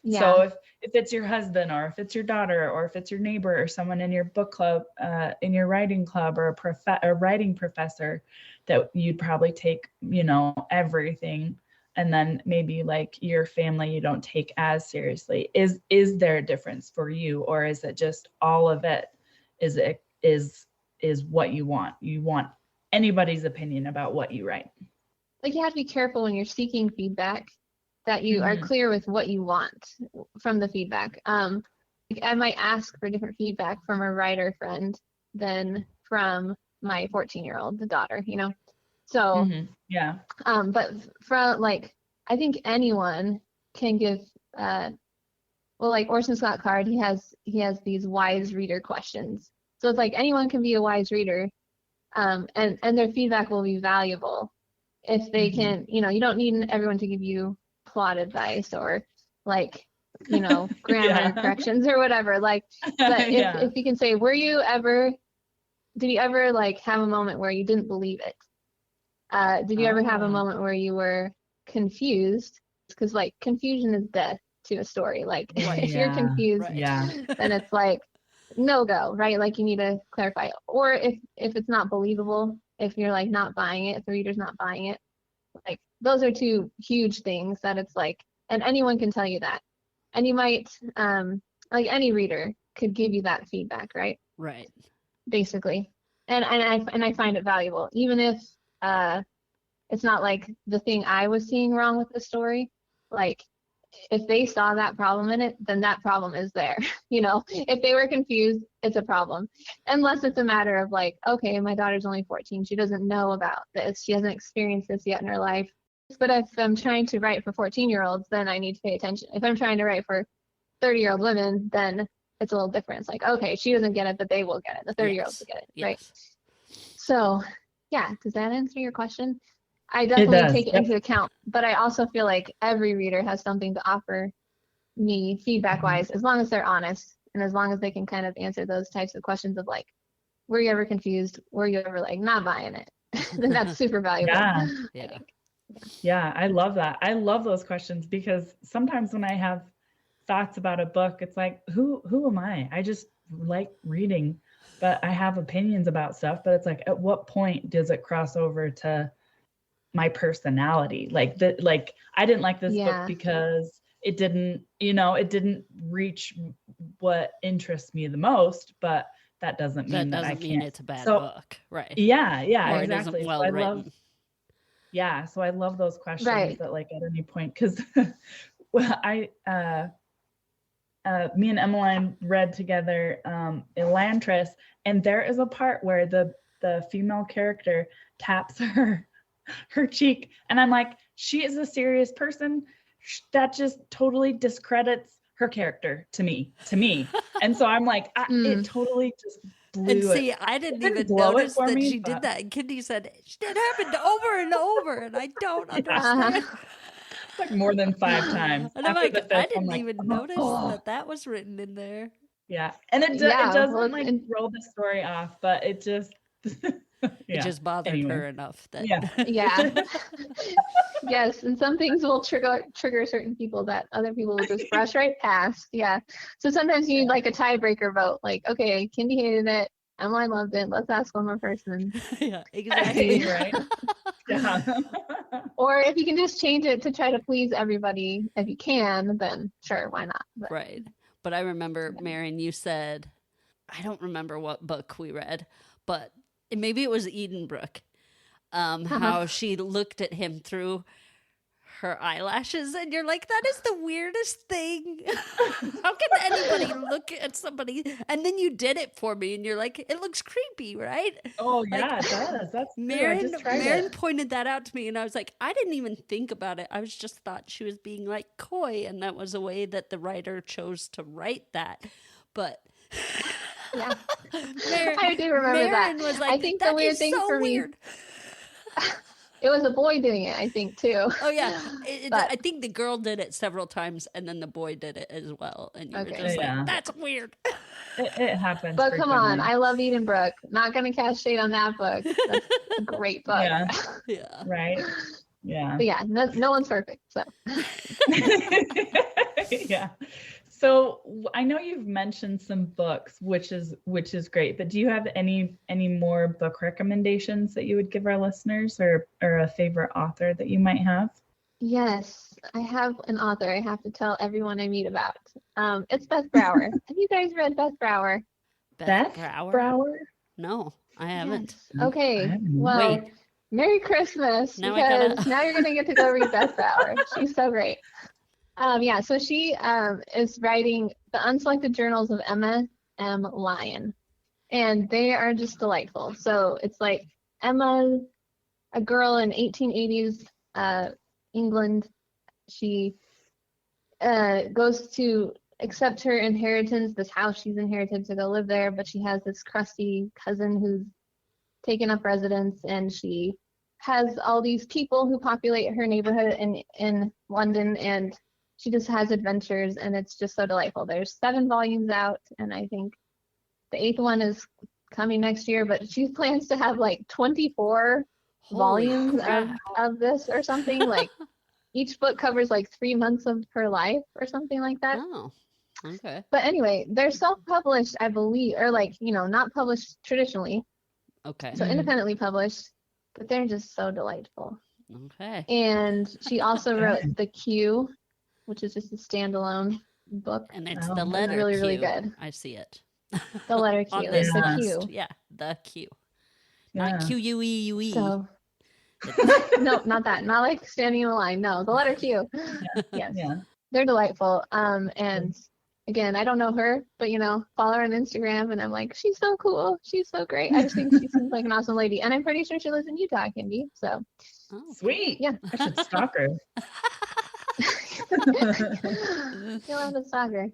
it's your husband or if it's your daughter or if it's your neighbor or someone in your book club, in your writing club, or a writing professor, that you'd probably take, everything, and then maybe like your family you don't take as seriously. Is there a difference for you, or is it just all of it is what you want? You want anybody's opinion about what you write. Like you have to be careful when you're seeking feedback that you are clear with what you want from the feedback. Like I might ask for different feedback from a writer friend than from my 14-year-old daughter, So, yeah. But from like, I think anyone can give, like Orson Scott Card, he has these wise reader questions. So it's like anyone can be a wise reader, and their feedback will be valuable if they can, you don't need everyone to give you plot advice or like, grammar corrections or whatever. Like, but if you can say, did you ever like have a moment where you didn't believe it? Did you ever have a moment where you were confused? Because like confusion is death to a story. Like if you're confused, then it's like no go, right? Like you need to clarify. Or if it's not believable, if you're like not buying it, if the reader's not buying it, like those are two huge things that it's like, and anyone can tell you that. And you might, like any reader could give you that feedback, right? Right. Basically. And I find it valuable, even if it's not like the thing I was seeing wrong with the story. Like if they saw that problem in it, then that problem is there. If they were confused, it's a problem. Unless it's a matter of like, okay, my daughter's only 14. She doesn't know about this. She hasn't experienced this yet in her life. But if I'm trying to write for 14-year-olds, then I need to pay attention. If I'm trying to write for 30-year-old women, then it's a little different. It's like, okay, she doesn't get it, but they will get it. The 30-year-olds will get it, right? So, yeah, does that answer your question? I definitely take it into account, but I also feel like every reader has something to offer me feedback-wise, as long as they're honest and as long as they can kind of answer those types of questions of like, were you ever confused? Were you ever like not buying it? Then that's super valuable. Yeah, I love that. I love those questions because sometimes when I have thoughts about a book, it's like, who am I? I just like reading, but I have opinions about stuff. But it's like, at what point does it cross over to my personality? Like I didn't like this book because it didn't reach what interests me the most, but that doesn't mean that I can't. It's a bad book, right? Yeah, or exactly. It isn't well written. So I love those questions that like at any point, because well, me and Emmeline read together Elantris, and there is a part where the female character taps her cheek, and I'm like, she is a serious person. That just totally discredits her character to me. And so I'm like, it totally just blew and see, it. I didn't even notice that she did that. And Kindi said, it happened over and over, and I don't understand. Like more than 5 times. And I'm like, I didn't even notice that was written in there. Yeah, and it doesn't like throw the story off, but it just it just bothered her enough that yes, and some things will trigger certain people that other people will just brush right past. So sometimes you need like a tiebreaker vote, like, okay, Kindi hated it, Emily loved it, let's ask one more person. Yeah, exactly. Right. Or if you can just change it to try to please everybody, if you can, then sure, why not? But, right. But I remember, Maren, you said, I don't remember what book we read, but maybe it was Edenbrook, how she looked at him through her eyelashes, and you're like, that is the weirdest thing. How can anybody look at somebody? And then you did it for me, and you're like, it looks creepy, right? Oh, yeah, it does. That's Maren pointed that out to me, and I was like, I didn't even think about it. I was just thought she was being like coy, and that was a way that the writer chose to write that. But I do remember Maren that. was like, I think the weird thing for me It was a boy doing it, I think, too. Oh yeah, But I think the girl did it several times, and then the boy did it as well. And you were Okay. just Yeah. like, "That's weird." It happens. but come on, frequently. I love Edenbrook. Not gonna cast shade on that book. That's a great book. Yeah. Yeah. Right. Yeah. But yeah, no one's perfect. So Yeah. So I know you've mentioned some books, which is great. But do you have any more book recommendations that you would give our listeners, or a favorite author that you might have? yes, I have an author I have to tell everyone I meet about. It's Beth Brower. Have you guys read Beth Brower? Beth Brower? Brower? No, I haven't. Yes. Okay. haven't. Well, Wait. Merry Christmas, Now I gotta- because now you're gonna get to go read Beth Brower. She's so great. Yeah, so she is writing the Unselected Journals of Emma M. Lyon, and they are just delightful. So it's like Emma, a girl in 1880s England. She goes to accept her inheritance, this house she's inherited, to go live there, but she has this crusty cousin who's taken up residence, and she has all these people who populate her neighborhood in London, and she just has adventures, and it's just so delightful. There's 7 volumes out, and I think the 8th one is coming next year, but she plans to have like 24 Holy volumes crap. of this or something. Like each book covers like 3 months of her life or something like that. Oh, okay. But anyway, they're self-published, I believe, or like, not published traditionally, Okay. so independently published, but they're just so delightful. Okay. And she also wrote The Q, which is just a standalone book. And it's Oh, the it's letter really, Q. really good. I see it. The letter Q. On It's this the list. Q. Yeah, the Q. Yeah. Not Q-U-E-U-E. So It's- no, not that. Not like standing in a line. No, the letter Q. Yes. Yeah. They're delightful. And again, I don't know her, but follow her on Instagram, and I'm like, she's so cool. She's so great. I just think she seems like an awesome lady. And I'm pretty sure she lives in Utah, Kimby. So oh. Sweet. Yeah. I should stalk her. you'll have to stalk her.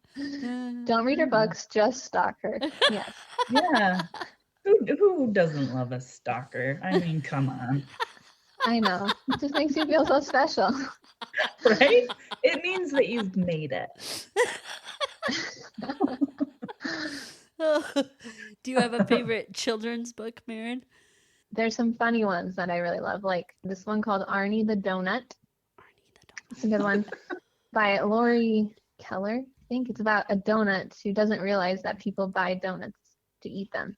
Don't read her books, just stalk her. Yes. Yeah. Who doesn't love a stalker? I mean, come on. I know. It just makes you feel so special. Right? It means that you've made it. Do you have a favorite children's book, Maren? There's some funny ones that I really love, like this one called Arnie the Donut. It's a good one. By Lori Keller. I think it's about a donut who doesn't realize that people buy donuts to eat them.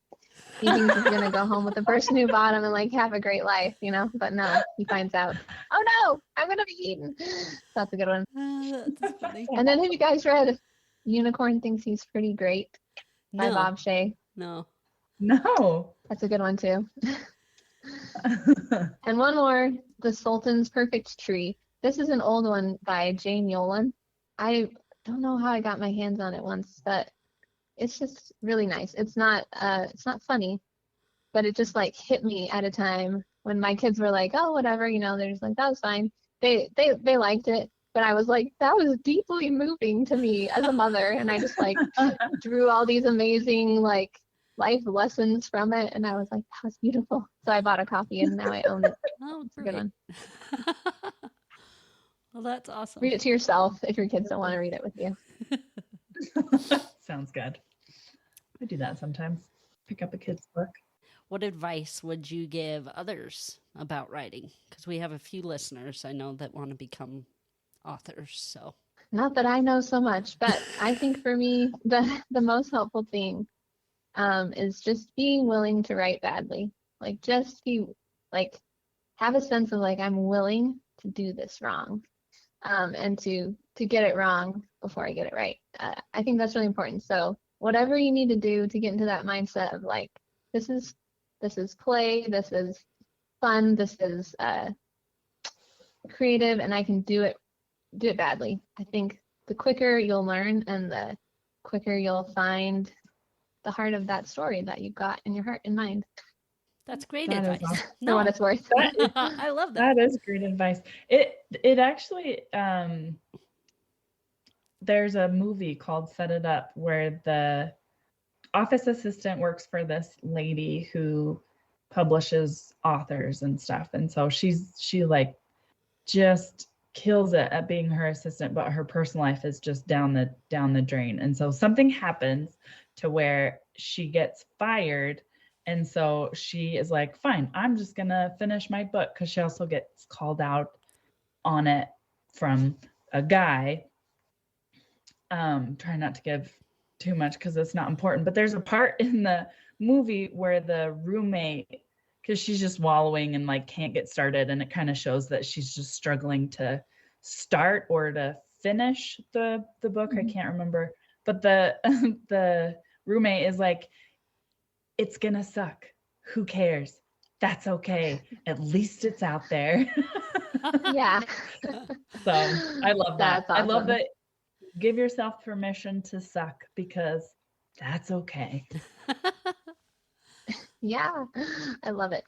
He thinks he's gonna go home with the person who bought them and like have a great life, but no, he finds out, oh no, I'm gonna be eaten. That's a good one. That's funny. And then have you guys read Unicorn Thinks He's Pretty Great by No, Bob Shea? no. No. That's a good one too. And one more, The Sultan's Perfect Tree. This is an old one by Jane Yolen. I don't know how I got my hands on it once, but it's just really nice. It's not funny, but it just like hit me at a time when my kids were like, oh, whatever, they're just like, that was fine. They liked it, but I was like, that was deeply moving to me as a mother, and I just like drew all these amazing like life lessons from it, and I was like, that was beautiful. So I bought a copy, and now I own it. Oh, It's a good great. one. Well, that's awesome. Read it to yourself if your kids don't want to read it with you. Sounds good. I do that sometimes. Pick up a kid's book. What advice would you give others about writing? Because we have a few listeners I know that want to become authors. So Not that I know so much, but I think for me, the most helpful thing is just being willing to write badly. Like just be like, have a sense of like, I'm willing to do this wrong, and to get it wrong before I get it right. I think that's really important. So whatever you need to do to get into that mindset of like, this is play, this is fun, this is creative, and I can do it badly. I think the quicker you'll learn and the quicker you'll find the heart of that story that you've got in your heart and mind. that's great That is advice. awesome. For what it's worth. I love that. That is great advice. It actually there's a movie called Set It Up where the office assistant works for this lady who publishes authors and stuff. And so she like just kills it at being her assistant, but her personal life is just down the drain. And so something happens to where she gets fired. And so she is like, fine, I'm just gonna finish my book, because she also gets called out on it from a guy. Try not to give too much because it's not important, but there's a part in the movie where the roommate, because she's just wallowing and like can't get started, and it kind of shows that she's just struggling to start or to finish the book. I can't remember, but the the roommate is like, it's gonna suck, who cares, that's okay, at least it's out there. Yeah. So I love that. That's awesome. I love that. Give yourself permission to suck, because that's okay. Yeah, I love it.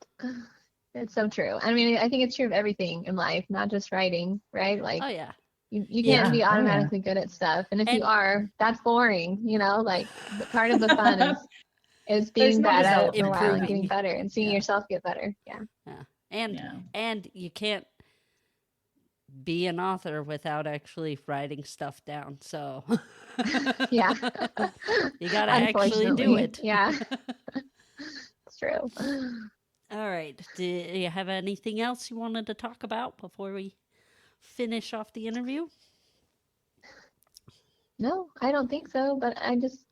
It's so true. I mean, I think it's true of everything in life, not just writing, right? Like, Oh yeah. you can't be Yeah. automatically good at stuff. And if And- you are, that's boring, like part of the fun is There's being no bad at it for a development. while and getting Improving. better and seeing Yeah. yourself get better. Yeah. And Yeah. and you can't be an author without actually writing stuff down. So Yeah. you got to actually do Unfortunately. it. Yeah. It's true. All right. Do you have anything else you wanted to talk about before we finish off the interview? No, I don't think so, but I just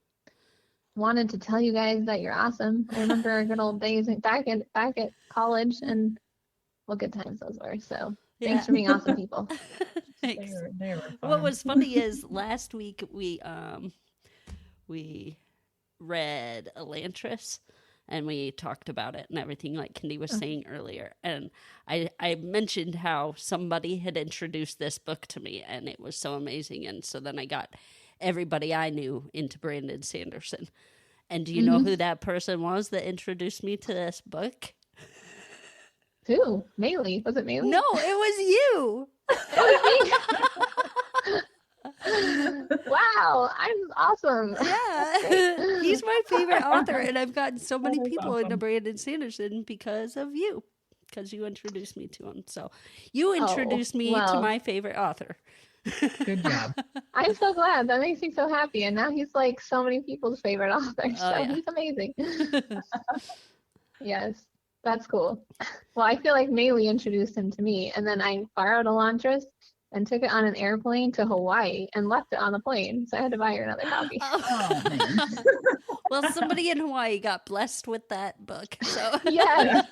wanted to tell you guys that you're awesome. I remember our good old days back at college, and what good times those were. So thanks for being awesome people. Thanks. They were fun. What was funny is last week we read Elantris, and we talked about it and everything, like Kendi was saying earlier. And I mentioned how somebody had introduced this book to me, and it was so amazing. And so then I got everybody I knew into Brandon Sanderson. And do you know who that person was that introduced me to this book? Who? Maylee. Was it Maylee? No, it was you. Wow, I'm awesome. Yeah. He's my favorite author, and I've gotten so many That is people into awesome. Brandon Sanderson because of you, because you introduced me to him. So you introduced me to well. my favorite author. Good job. I'm so glad. That makes me so happy. And now he's like so many people's favorite author. Oh, So yeah. he's amazing. Yes, that's cool. Well, I feel like Maylee introduced him to me, and then I borrowed Elantris and took it on an airplane to Hawaii and left it on the plane. So I had to buy her another copy. Oh man. Well, somebody in Hawaii got blessed with that book. So Yes,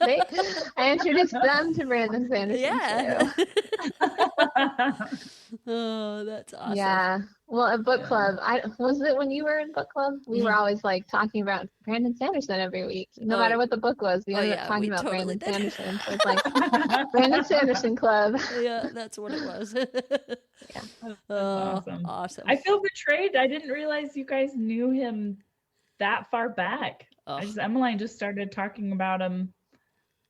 I introduced them to Brandon Sanderson. yeah. Too. Oh, that's awesome. Yeah. Well, at book club, was it when you were in book club? We were always like talking about Brandon Sanderson every week. No Oh, matter what the book was, we oh, ended yeah, up talking we about totally Brandon did. Sanderson. So it's like Brandon Sanderson Club. Yeah, that's what it was. Yeah. Oh, awesome. awesome. I feel betrayed. I didn't realize you guys knew him that far back. Oh. Emmeline just started talking about him,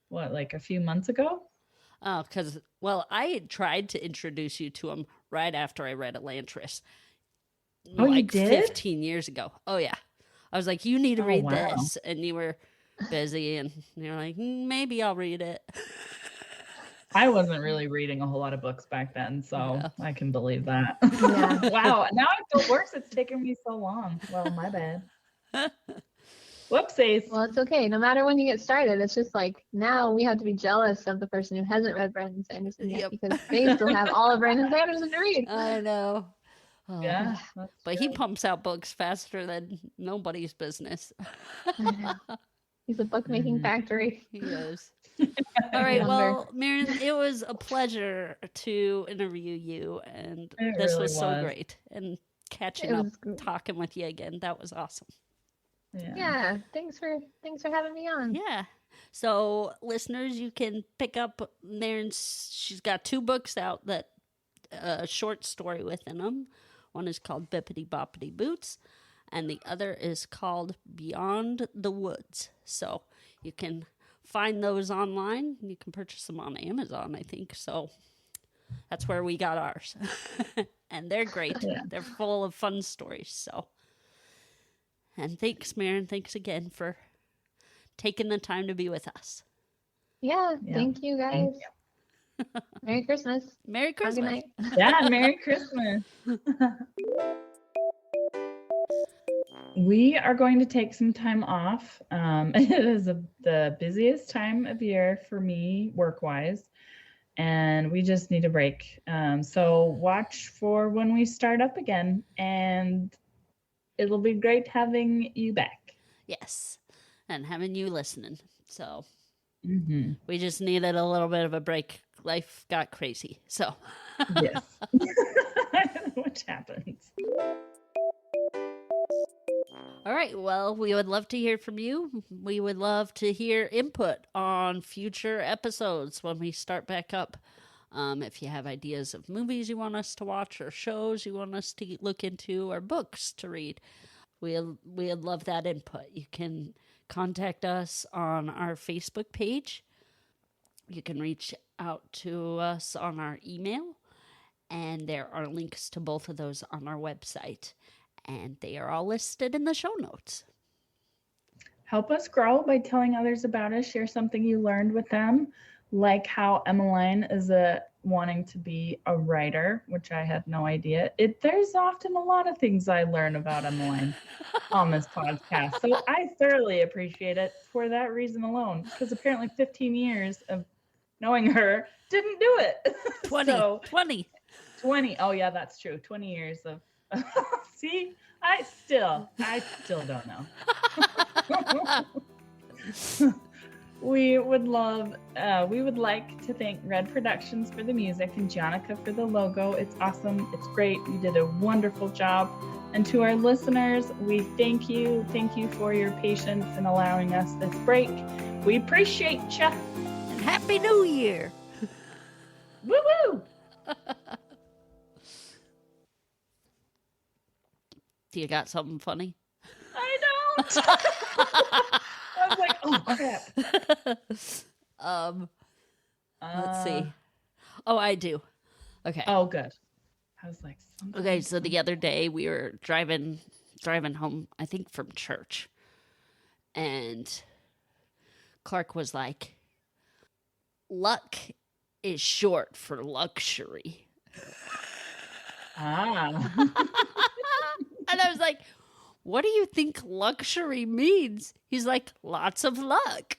like a few months ago? Oh, because, well, I had tried to introduce you to him right after I read Elantris. Oh, you like did? 15 years ago. Oh, yeah. I was like, you need to Oh, read wow. this. And you were busy, and you're like, maybe I'll read it. I wasn't really reading a whole lot of books back then, so Yeah. I can believe that. Yeah. Wow, now I feel worse. It's taken me so long. Well, my bad. Whoopsies. Well, it's okay. No matter when you get started, it's just like now we have to be jealous of the person who hasn't read Brandon Sanderson yet Yep. because they still have all of Brandon Sanderson to read. I know. Oh, Yeah, that's But he true. pumps out books faster than nobody's business. I know. He's a bookmaking Mhm. factory. He is. All right. Wonder. Well, Maren, it was a pleasure to interview you, and It this really was so was. great. And catching It up, was gr- talking with you again, that was awesome. Yeah, thanks for having me on. Yeah. So, listeners, you can pick up Maren's. She's got 2 books out that a short story within them. One is called Bippity Boppity Boots, and the other is called Beyond the Woods. So you can find those online. You can purchase them on Amazon, I think. So that's where we got ours. And they're great. Yeah. They're full of fun stories. So, and thanks, Maren. Thanks again for taking the time to be with us. Yeah, Yeah. thank you guys. Merry Christmas. Merry Have a Christmas. good night. Yeah, Merry Christmas. We are going to take some time off. It is the busiest time of year for me work-wise, and we just need a break. So watch for when we start up again, and it'll be great having you back. Yes. And having you listening. So Mm-hmm. we just needed a little bit of a break. Life got crazy. So Yes. Which happens. all right. Well, we would love to hear from you. We would love to hear input on future episodes when we start back up. If you have ideas of movies you want us to watch or shows you want us to look into or books to read, we'd love that input. You can contact us on our Facebook page. You can reach out to us on our email, and there are links to both of those on our website, and they are all listed in the show notes. Help us grow by telling others about us. Share something you learned with them, like how Emmeline is wanting to be a writer, which I had no idea. There's often a lot of things I learn about Emmeline on this podcast, so I thoroughly appreciate it for that reason alone. Because apparently, 15 years of knowing her didn't do it. 20. So 20. 20. Oh yeah, that's true. 20 years of. See, I still don't know. We would like to thank Red Productions for the music and Jonica for the logo. It's awesome. It's great. You did a wonderful job. And to our listeners, we thank you. Thank you for your patience in allowing us this break. We appreciate you. And Happy New Year. Woo woo. Do you got something funny? I don't. I was like, oh crap. Let's see. Oh, I do. Okay. Oh, good. I was like, Okay, so the other day we were driving home, I think from church. And Clark was like, luck is short for luxury. Ah. And I was like, what do you think luxury means? He's like, lots of luck.